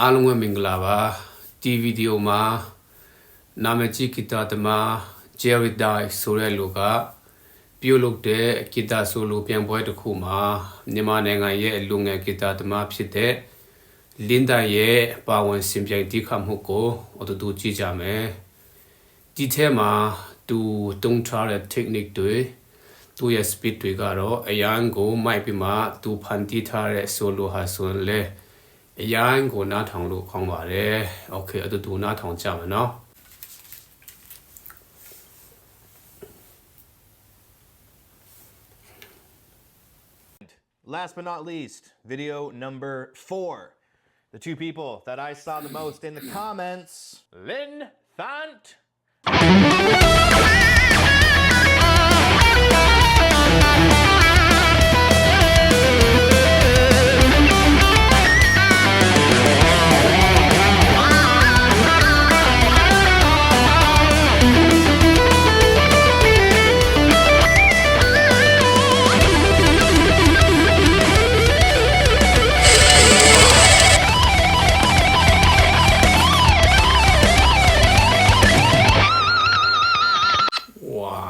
အားလုံးပဲမင်္ဂလာပါဒီဗီဒီယိုမှာနာမည်ကြီးဂီတာသမား Jerry Dye ဆိုတဲ့လူကပြုလုပ်တဲ့ဂီတာဆိုလိုပြန်ပွဲတစ်ခုမှာမြန်မာနိုင်ငံရဲ့လူငယ်ဂီတာသမားဖြစ်တဲ့ Linda ရဲ့ပါဝင်စင်ပြိုင်တီးခတ်မှုကိုအတူတူကြည့်ကြမယ်ဒီထဲမှာသူတုံးထားတဲ့ technique တွေသူရဲ့ speed တွေကတော့အရန်ကိုမိုက်ပြီးမှသူဖန်တီးထားတဲ့ solo ဟာဆိုရင်လေအရန်ကိုနားထောင်လို့ခေါင်းပါတယ် okay အတူတူနားထောင်ကြမယ်နော် Last but not least, video number 4. The two people that I saw the most in the comments, Lynn Thant.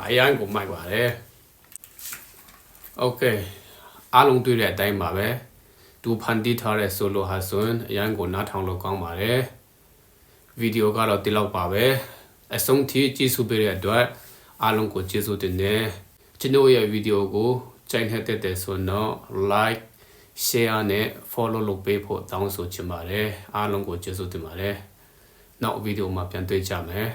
အရန်ကိုမိုက်ပါတယ်โอเคအားလုံးတွေ့တဲ့အတိုင်းပါပဲသူဖန်တီးထားတဲ့ solo ဟာဆိုရင်အရန်ကိုနားထောင်လို့ကောင်းပါတယ်ဗီဒီယိုကတော့ဒီလောက်ပါပဲအဆုံးထိကြည့်စုပေးတဲ့အတွက်အားလုံးကိုကျေးဇူးတင်တယ်ကျွန်တော်ရဲ့ဗီဒီယိုကိုကြိုက်တဲ့ဆိုတော့ like share နဲ့ follow လုပ်ပေးဖို့တောင်းဆိုချင်ပါတယ်အားလုံးကိုကျေးဇူးတင်ပါတယ်နောက်ဗီဒီယိုမှာပြန်တွေ့ကြမယ်